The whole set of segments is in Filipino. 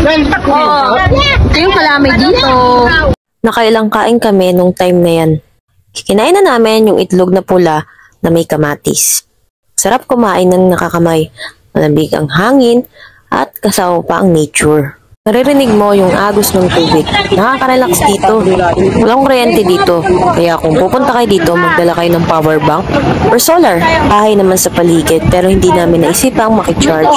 Ito yung kalamay dito. Nakailang kain kami nung time na yan. Kinain na namin yung itlog na pula na may kamatis. Sarap kumain ng nakakamay. Malamig ang hangin at kasama pa ang nature. Naririnig mo yung agos ng tubig. Nakaka-relax dito. Walang kuryente dito. Kaya kung pupunta kayo dito, magdala kayo ng power bank or solar. Bahay naman sa paligid pero hindi namin naisipang makicharge.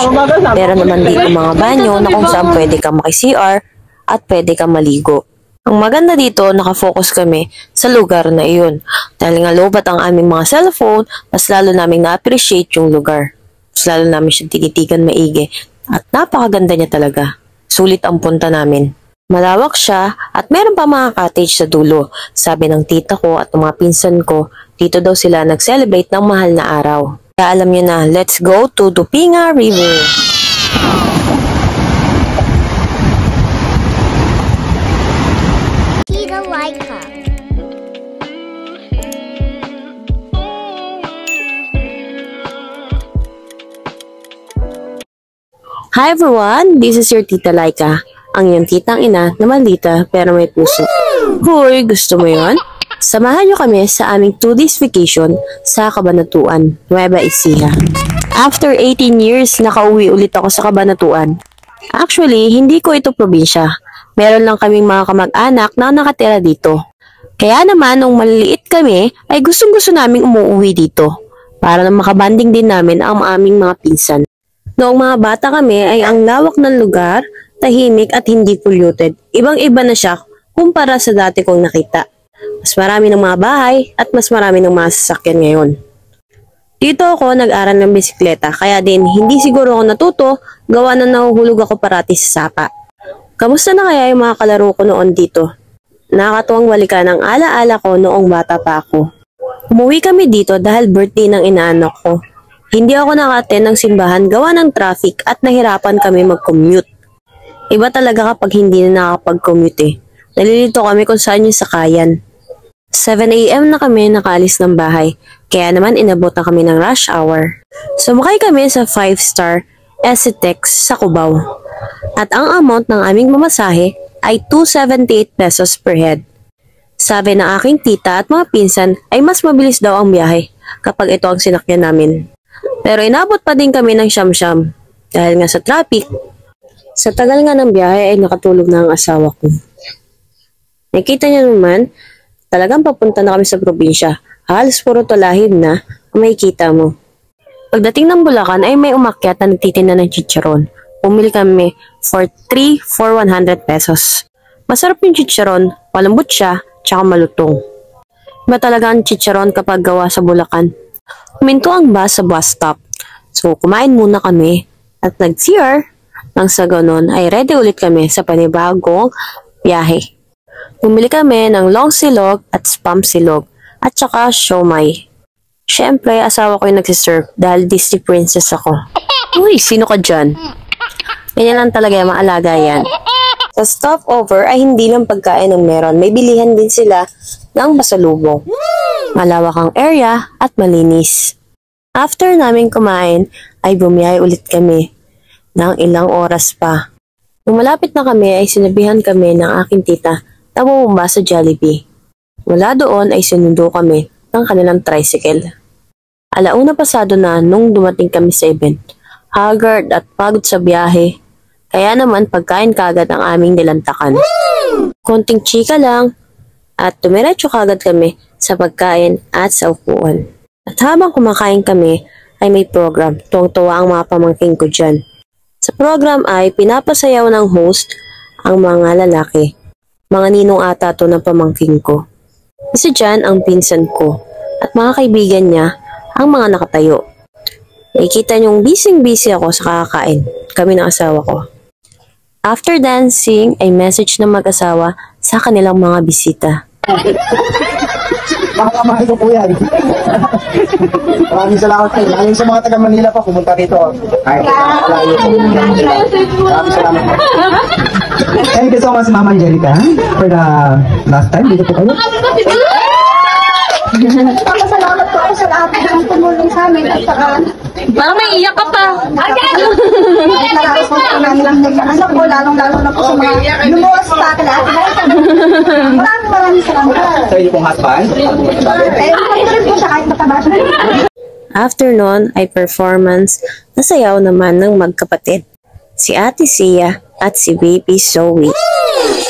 Pero naman dito mga banyo na kung saan pwede kang maki-CR at pwede kang maligo. Ang maganda dito, nakafocus kami sa lugar na iyon. Dahil nga lobat ang aming mga cellphone, mas lalo namin na-appreciate yung lugar. Mas lalo namin siya tinitigan maigi. At napakaganda niya talaga. Sulit ang punta namin. Malawak siya at meron pa mga cottage sa dulo. Sabi ng tita ko at ng mga pinsan ko, dito daw sila nag-celebrate ng mahal na araw. Kaya alam niyo na, let's go to Dupinga River. Hi everyone! This is your Tita Laika, ang iyong titang ina na maldita pero may puso. Hoy, gusto mo yon? Samahan niyo kami sa aming 2 days vacation sa Cabanatuan, Nueva Ecija. After 18 years, nakauwi ulit ako sa Cabanatuan. Actually, hindi ko ito probinsya. Meron lang kaming mga kamag-anak na nakatira dito. Kaya naman, nung maliliit kami, ay gustong-gusto naming umuwi dito para na makabanding din namin ang aming mga pinsan. Noong mga bata kami ay ang lawak ng lugar, tahimik at hindi polluted. Ibang-iba na siya kumpara sa dati kong nakita. Mas marami ng mga bahay at mas marami ng mga sasakyan ngayon. Dito ako nag-aral ng bisikleta kaya din hindi siguro ako natuto gawa na nahuhulog ako parati sa sapa. Kamusta na kaya yung mga kalaro ko noon dito? Nakakatuwang balikan ang alaala ko noong bata pa ako. Umuwi kami dito dahil birthday ng inaanak ko. Hindi ako naka-attend ng simbahan gawa ng traffic at nahirapan kami mag-commute. Iba talaga kapag hindi na nakapag-commute eh. Nalilito kami kung saan yung sakayan. 7 AM na kami nakaalis ng bahay, kaya naman inabot na kami ng rush hour. Sumakay kami sa 5-star ECTEX sa Cubao. At ang amount ng aming mamasahe ay 278 pesos per head. Sabi ng aking tita at mga pinsan ay mas mabilis daw ang biyahe kapag ito ang sinakyan namin. Pero inabot pa din kami ng siyam-siyam dahil nga sa traffic. Sa tagal nga ng biyahe ay nakatulog na ang asawa ko. Nakita niya naman, talagang papunta na kami sa probinsya. Halos puro talahib na kung makikita mo. Pagdating ng Bulacan ay may umakyat na nagtitinda ng chicharon. Pumili kami for 100 pesos. Masarap yung chicharon, malambot siya, tsaka malutong. Iba talaga ang chicharon kapag gawa sa Bulacan. Huminto ang bus sa bus stop. So, kumain muna kami at nag-CR. Nang sa ganon ay ready ulit kami sa panibagong biyahe. Bumili kami ng long silog at spam silog at saka siomay. Siyempre, asawa ko yung nagsiserve dahil Disney princess ako. Uy, sino ka dyan? Ganyan lang talaga yung maalaga yan. Sa stopover ay hindi lang pagkain ang meron. May bilihan din sila ng pasalubong. Malawak ang area at malinis. After namin kumain, ay bumiyay ulit kami ng ilang oras pa. Nung malapit na kami ay sinabihan kami ng aking tita na bumaba sa Jollibee. Mula doon ay sinundo kami ng kanilang tricycle. Alauna pasado na nung dumating kami sa event. Haggard at pagod sa biyahe. Kaya naman pagkain kagad ang aming nilantakan. Konting chika lang at tumiretso kagad kami sa pagkain at sa upuan. At habang kumakain kami ay may program. Tuwang-tuwa ang mga pamangking ko dyan. Sa program ay pinapasayaw ng host ang mga lalaki. Mga ninong ata to ng pamangking ko. Isa dyan ang pinsan ko at mga kaibigan niya ang mga nakatayo. Nakikita niyong busy-busy ako sa kakakain. Kami ng asawa ko. After dancing ay message ng mag-asawa sa kanilang mga bisita. Mahal ko po yan. Maraming salamat po. Maraming sa mga taga Manila pa pumunta dito. Ay, maraming salamat po. Thank you so much, Mama Angelica, for the last time. Dito po kayo. Salamat po ako sa lahat ng tumulong sa amin at saka parang may iyak ka pa. naraos ko na lang din ang anak ko, lalong-lalo na po sa mga lumuwas pa kala. Maraming salamat. Sa iyo pong husband? Eh, rin po siya kahit mataba siya. After nun ay performance na sayaw naman ng magkapatid, si Ate Sia at si Baby Zoe.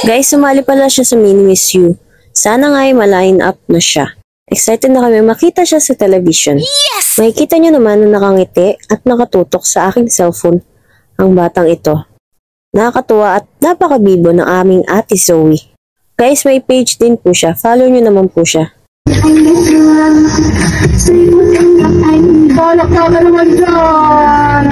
Guys, sumali pala siya sa Mini Miss You. Sana nga ay ma-line up na siya. Excited na kami makita siya sa television. Yes! Makikita niyo naman na nakangiti at nakatutok sa aking cellphone ang batang ito. Nakakatuwa at napakabibo ng aming Ate Zoe. Guys, may page din po siya. Follow niyo naman po siya. Balak na naman dyan!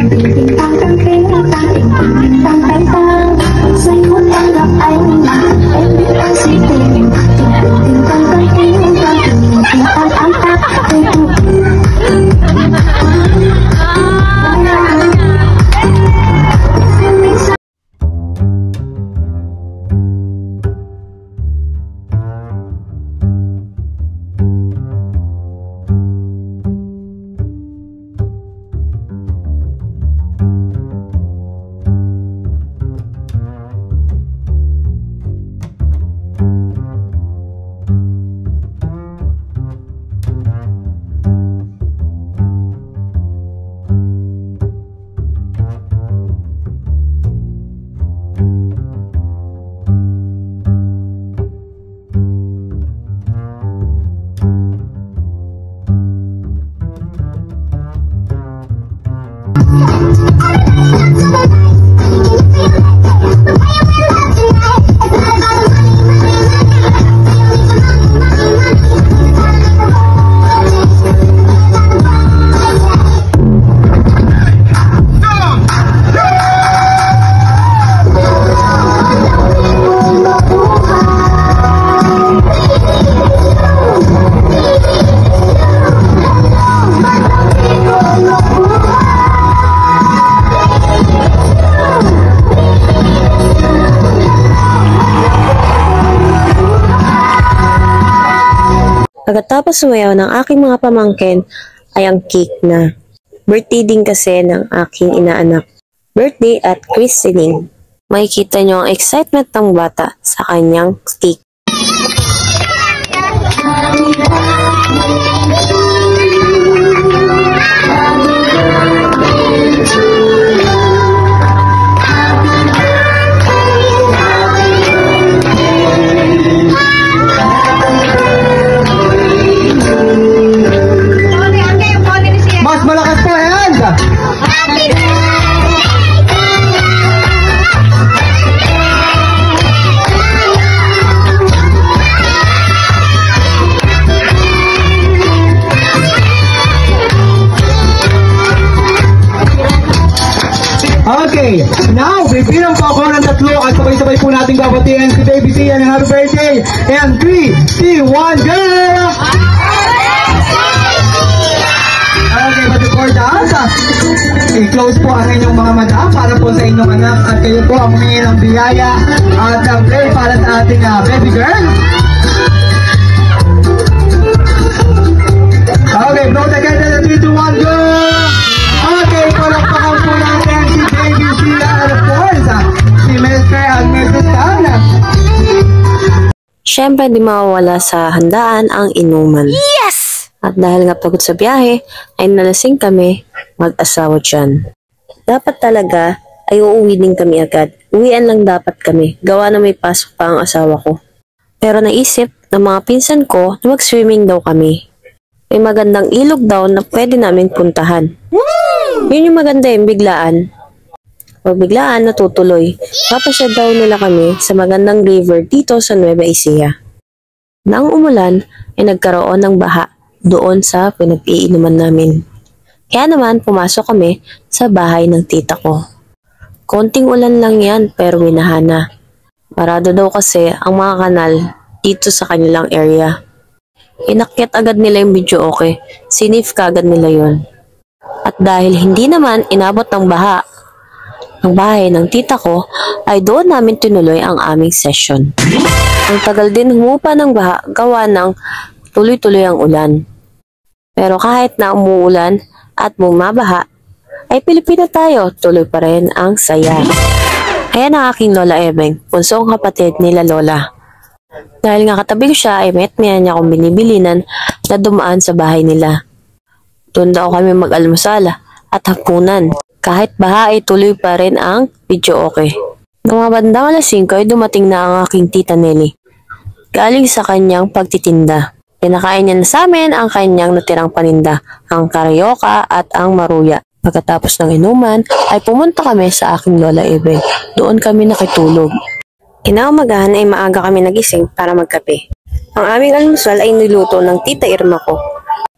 Pagkatapos sumayaw ng aking mga pamangkin ay ang cake na. Birthday din kasi ng aking inaanak. Birthday at christening. Makikita niyo ang excitement ng bata sa kanyang cake. Mas malakas pa yan! Okay, now, bibilang po ako ng tatlo at sabay-sabay po natin babatiin si Baby Sia ng happy birthday. And 3, 2, 1, go! Okay, but before that, i-close po ang inyong mga mata para po sa inyong anak at kayo po ang humingi ng biyaya at ang play para sa ating baby girl. Okay, blow the candle at 3, 2, 1, go! Okay, palakpakan po natin si Baby Sia and of course, si Mr. and Mrs. Tana. Siyempre, di mawawala sa handaan ang inuman. Yes! At dahil nga pagod sa biyahe, ay nalasing kami mag-asawa dyan. Dapat talaga ay uuwi din kami agad. Uwian lang dapat kami, gawa na may pasok pa ang asawa ko. Pero naisip ng mga pinsan ko na mag-swimming daw kami. May magandang ilog daw na pwede namin puntahan. Yun yung maganda yung biglaan. Pag biglaan, natutuloy. Papasya daw nila kami sa magandang river dito sa Nueva Ecija. Nang umulan, ay nagkaroon ng baha doon sa pinag-iinuman namin. Kaya naman, pumasok kami sa bahay ng tita ko. Konting ulan lang yan, pero winahana. Parado daw kasi ang mga kanal dito sa kanilang area. Inakyat agad nila yung video okay. Sinif kagad nila yon. At dahil hindi naman inabot ng baha ang bahay ng tita ko, ay doon namin tinuloy ang aming session. Ang tagal din humupa ng baha, gawa ng tuloy-tuloy ang ulan. Pero kahit na umuulan at bumabaha, ay Pilipino tayo, tuloy pa rin ang saya. Ayan ang aking Lola Ebeng, punsong kapatid nila Lola. Dahil nga katabi ko siya ay met-meyan niya akong binibilinan na dumaan sa bahay nila. Doon daw kami mag-almusal at hapunan. Kahit baha ay tuloy pa rin ang video okay. Nung mga bandang alas 5 ay dumating na ang aking tita Nelly. Galing sa kanyang pagtitinda. Pinakain niya na sa amin ang kanyang natirang paninda, ang karyoka at ang maruya. Pagkatapos ng inuman ay pumunta kami sa aking Lola Ebeng. Doon kami nakitulog. Kinaumagahan ay maaga kami nagising para magkape. Ang aming almusal ay niluto ng tita Irma ko.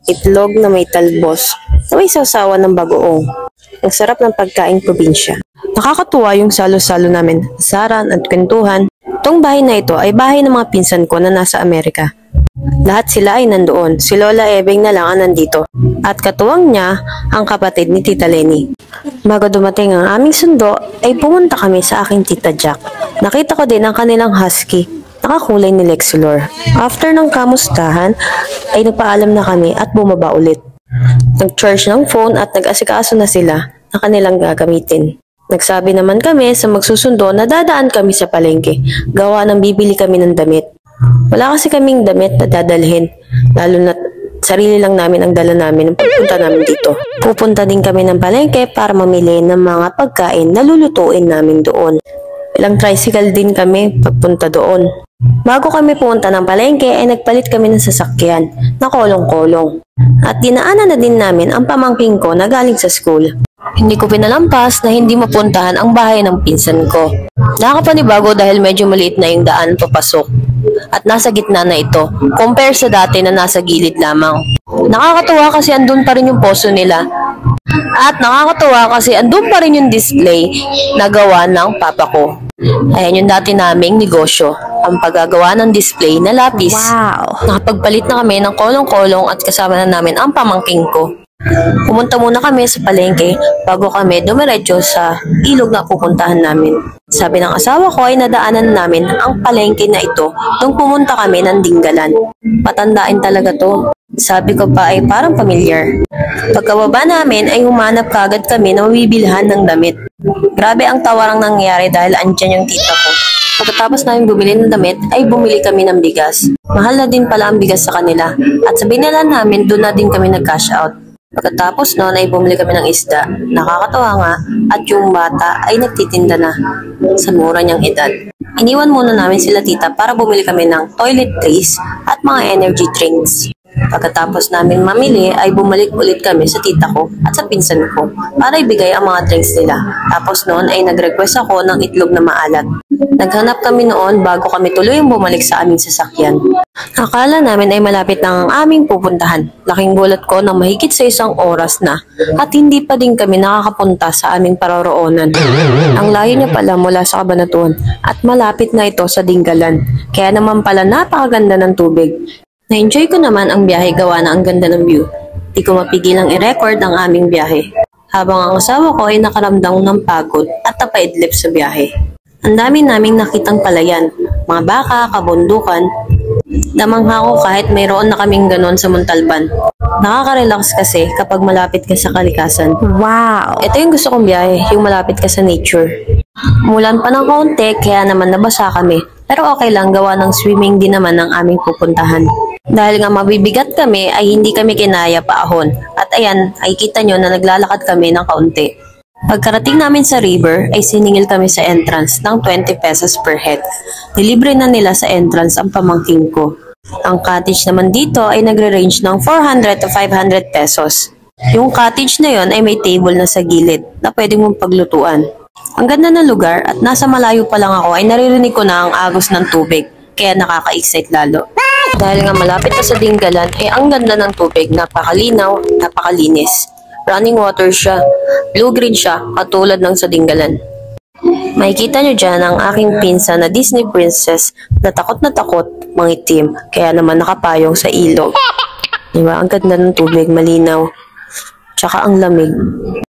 Itlog na may talbos na may sausawan ng bagoong. Ang sarap ng pagkaing probinsya. Nakakatuwa yung salo-salo namin, saran at kwentuhan. Itong bahay na ito ay bahay ng mga pinsan ko na nasa Amerika. Lahat sila ay nandoon. Si Lola Ebeng na lang ang nandito. At katuwang niya ang kapatid ni Tita Lenny. Bago dumating ang aming sundo, ay pumunta kami sa aking Tita Jack. Nakita ko din ang kanilang husky. Nakakulay ni Lexilor. After ng kamustahan, ay nagpaalam na kami at bumaba ulit. Nag-charge ng phone at nag-asikaso na sila na kanilang gagamitin. Nagsabi naman kami sa magsusundo na dadaan kami sa palengke. Gawa ng bibili kami ng damit. Wala kasi kaming damit na dadalhin, lalo na sarili lang namin ang dala namin ng pagpunta namin dito. Pupunta din kami ng palengke para mamili ng mga pagkain na lulutuin namin doon. Ilang tricycle din kami pagpunta doon. Bago kami pumunta ng palengke ay nagpalit kami ng sasakyan na kolong-kolong. At dinaanan na din namin ang pamangking ko na galing sa school. Hindi ko pinalampas na hindi mapuntahan ang bahay ng pinsan ko. Nakakapanibago dahil medyo maliit na yung daan papasok. At nasa gitna na ito, compare sa dati na nasa gilid lamang. Nakakatuwa kasi andun pa rin yung poso nila. At nakakatuwa kasi andun pa rin yung display na gawa ng papa ko. Ayan yung dati naming negosyo, ang paggagawa ng display na lapis. Wow! Nakapagpalit na kami ng kolong-kolong at kasama na namin ang pamangking ko. Pumunta muna kami sa palengke bago kami dumiretso sa ilog na pupuntahan namin. Sabi ng asawa ko ay nadaanan namin ang palengke na ito nung pumunta kami ng Dinggalan. Patandain talaga to. Sabi ko pa ay parang familiar. Pagkababa namin ay humanap kagad kami na mabibilhan ng damit. Grabe ang tawarang nangyari dahil andyan yung tita ko. Pagkatapos namin bumili ng damit ay bumili kami ng bigas. Mahal na din pala ang bigas sa kanila at sa binalan namin doon na din kami nag-cash out. Pagkatapos noon ay bumili kami ng isda. Nakakatawa nga at yung bata ay nagtitinda na sa mura niyang edad. Iniwan muna namin sila tita para bumili kami ng toiletries at mga energy drinks. Pagkatapos namin mamili ay bumalik ulit kami sa tita ko at sa pinsan ko para ibigay ang mga drinks nila. Tapos noon ay nag-request ako ng itlog na maalat. Naghanap kami noon bago kami tuluyang bumalik sa aming sasakyan. Akala namin ay malapit na ang aming pupuntahan. Laking gulat ko nang mahigit sa 1 oras na at hindi pa din kami nakakapunta sa aming paroroonan. Ang layo niya pala mula sa Cabanatuan at malapit na ito sa Dinggalan. Kaya naman pala napakaganda ng tubig. Na-enjoy ko naman ang biyahe gawa na ang ganda ng view. Di ko mapigilang i-record ang aming biyahe. Habang ang asawa ko ay nakaramdam ng pagod at napaidlip sa biyahe. Ang dami naming nakitang palayan, mga baka, kabundukan. Damangha ko kahit mayroon na kaming ganon sa Montalban. Nakaka-relax kasi kapag malapit ka sa kalikasan. Wow! Ito yung gusto kong biyahe, yung malapit ka sa nature. Umulan pa ng kaunti kaya naman nabasa kami. Pero okay lang, gawa ng swimming din naman ang aming pupuntahan. Dahil nga mabibigat kami ay hindi kami kinaya paahon. At ayan, ay kita nyo na naglalakad kami ng kaunti. Pagkarating namin sa river ay siningil kami sa entrance ng 20 pesos per head. Nilibre na nila sa entrance ang pamangking ko. Ang cottage naman dito ay nagre-range ng 400 to 500 pesos. Yung cottage na yon ay may table na sa gilid na pwede mong paglutuan. Ang ganda ng lugar at nasa malayo pa lang ako ay naririnig ko na ang agos ng tubig. Kaya nakaka-excite lalo. Dahil nga malapit na sa Dinggalan ay ang ganda ng tubig, napakalinaw, napakalinis. Running water siya, blue-green siya, katulad ng sa Dinggalan. Makikita nyo dyan ang aking pinsan na Disney princess na takot, mangitim, kaya naman nakapayong sa ilog. Diba? Ang ganda ng tubig, malinaw, tsaka ang lamig.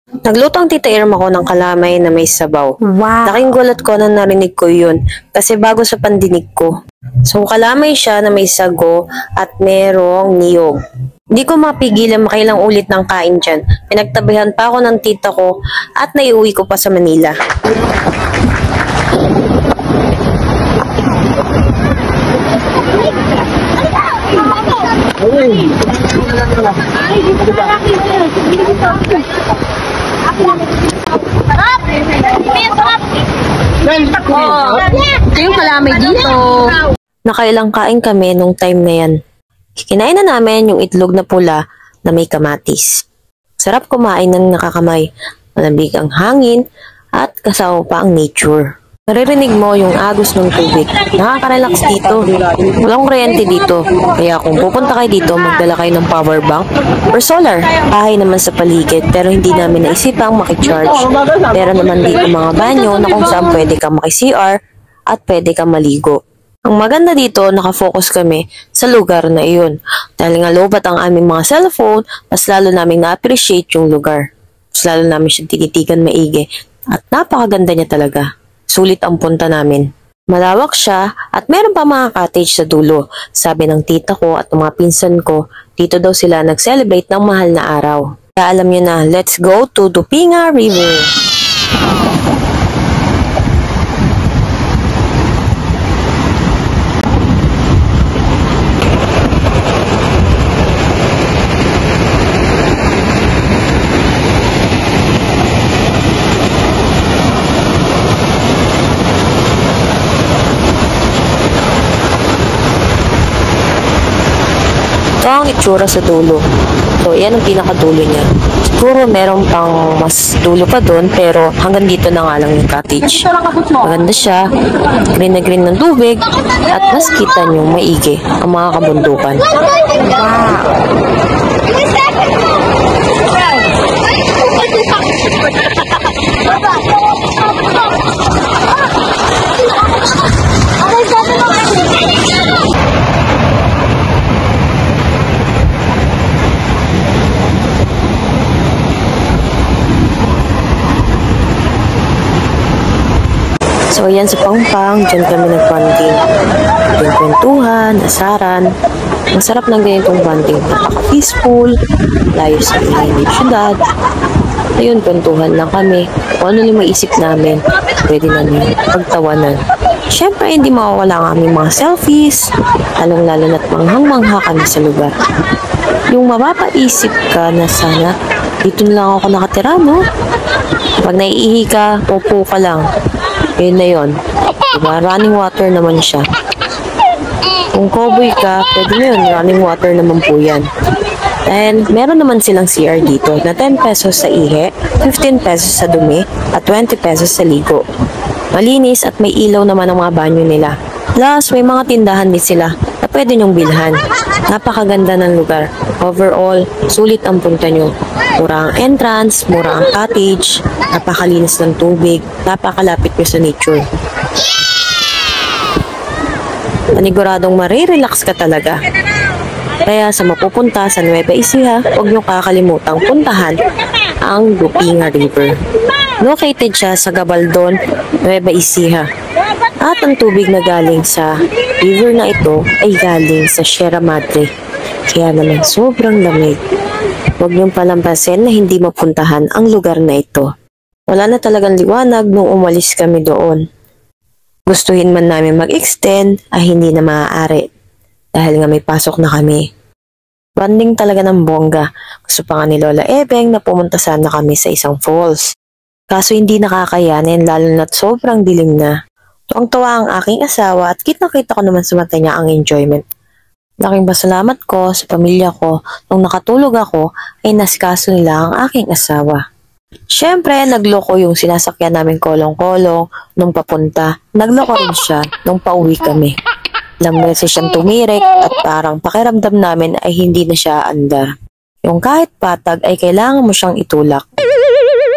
Nagluto ang tita Irma ko ng kalamay na may sabaw. Wow! Laking gulat ko na narinig ko yun kasi bago sa pandinig ko. So kalamay siya na may sago at merong niyog. Di ko mapigilan makailang ulit ng kain dyan. Pinagtabihan pa ako ng tita ko at naiuwi ko pa sa Manila. Ito yung kalamay dito. Nakailang kain kami nung time na yan. Kinain na namin yung itlog na pula na may kamatis. Sarap kumain ng nakakamay. Malamig ang hangin at kasama pa ang nature. Naririnig mo yung agos ng tubig. Nakaka-relax dito. Walang kuryente dito. Kaya kung pupunta kayo dito, magdala kayo ng power bank or solar. Bahay naman sa paligid pero hindi namin naisipang makicharge. Pero naman dito mga banyo na kung saan pwede kang maki-CR at pwede kang maligo. Ang maganda dito, nakafocus kami sa lugar na iyon. Dahil nga lobat ang aming mga cellphone, mas lalo namin na-appreciate yung lugar. Mas lalo namin siya tinitigan maigi. At napakaganda niya talaga. Sulit ang punta namin. Malawak siya at meron pa mga cottage sa dulo. Sabi ng tita ko at ng mga pinsan ko, dito daw sila nag-celebrate ng mahal na araw. Kaya alam niyo na, let's go to Dupinga River. Ito ang itsura sa dulo. So, yan ang pinakadulo niya. Siguro meron pang mas dulo pa doon, pero hanggang dito na nga lang yung cottage. Maganda siya, green na green ng tubig, at mas kita nyo maigi ang mga kabundukan. So, ayan sa Pangpang, dyan kami nag-bonding. Yung kwentuhan, asaran. Masarap ng ganitong bonding. Napaka-peaceful, layo sa inang syudad. Ayun, kwentuhan lang kami. Kung ano yung maisip namin, pwede namin pagtawanan. Siyempre, hindi mawawala ang aming mga selfies, lalong-lalo na't manghang-mangha kami sa lugar. Yung mapapaisip ka na sana, dito na lang ako nakatira, no? Kapag naiihi ka, upo ka lang. Yun na yun. Diba? Running water naman siya. Kung cowboy ka, pwede na yun. Running water naman po yan. And meron naman silang CR dito na 10 pesos sa ihi, 15 pesos sa dumi, at 20 pesos sa ligo. Malinis at may ilaw naman ang mga banyo nila. Plus, may mga tindahan din sila na pwede nyong bilhan. Napakaganda ng lugar. Overall, sulit ang punta nyo. Mura ang entrance, mura ang cottage, napakalinis ng tubig, napakalapit nyo sa nature. Paniguradong marirelax ka talaga. Kaya sa mapupunta sa Nueva Ecija, huwag nyo kakalimutang puntahan ang Dupinga River. Located siya sa Gabaldon, Nueva Ecija. At ang tubig na galing sa river na ito ay galing sa Sierra Madre. Kaya naman sobrang lamig. Huwag niyong palampasin na hindi mapuntahan ang lugar na ito. Wala na talagang liwanag nung umalis kami doon. Gustuhin man namin mag-extend ay hindi na maaari dahil nga may pasok na kami. Bonding talaga ng bongga. Gusto pa nga ni Lola Ebeng na pumunta sana kami sa isang falls. Kaso hindi nakakayanin lalo na't sobrang dilim na. Tuwang-tuwa ang aking asawa at kitang-kita ko naman sa mata niya ang enjoyment. Laking pasalamat ko sa pamilya ko nung nakatulog ako ay nasikaso nila ang aking asawa. Siyempre, nagloko yung sinasakyan namin kolong-kolong nung papunta. Nagloko rin siya nung pauwi kami. Ilang beses siyang tumirik at parang pakiramdam namin ay hindi na siya andar. Yung kahit patag ay kailangan mo siyang itulak.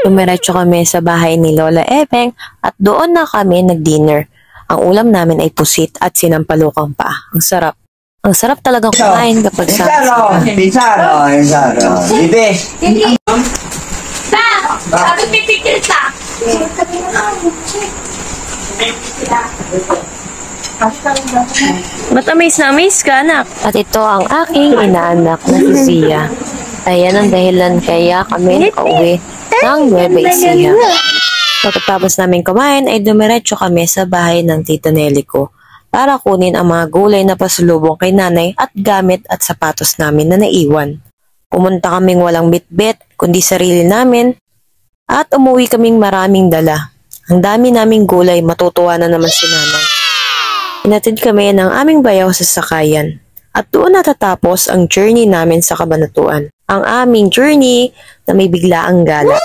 Dumiretso kami sa bahay ni Lola Ebeng at doon na kami nag-dinner. Ang ulam namin ay pusit at sinampalukang paa. Ang sarap. Ang sarap talagang kumain kapag sa... Pinsano. Bibi. Sabi pipikil ka. Matamis na amaze ka, anak. At ito ang aking inaanak na si Zia. Ayan ang dahilan kaya kami nakauwi ng Nueva Ecija. Pagkatapos namin kumain ay dumiretso kami sa bahay ng Tita Nelly ko. para kunin ang mga gulay na pasulubong kay nanay at gamit at sapatos namin na naiwan. Pumunta kaming walang bitbit kundi sarili namin at umuwi kaming maraming dala. Ang dami naming gulay, matutuwa na naman si nanay. Inatid kami ng aming bayaw sa sakayan at doon natatapos ang journey namin sa Cabanatuan. Ang aming journey na may biglaang gala.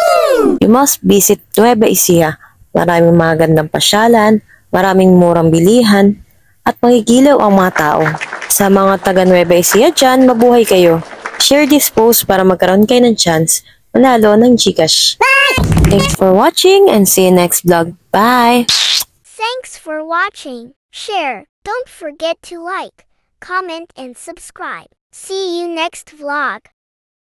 You must visit Nueva Ecija. Maraming mga gandang pasyalan, maraming murang bilihan, at magigilaw ang mga tao. Sa mga taga Nueva Ecija dyan, mabuhay kayo. Share this post para magkaroon kayo ng chance manalo ng Gcash. Thanks for watching and see you next vlog. Bye! Thanks for watching. Share. Don't forget to like, comment, and subscribe. See you next vlog.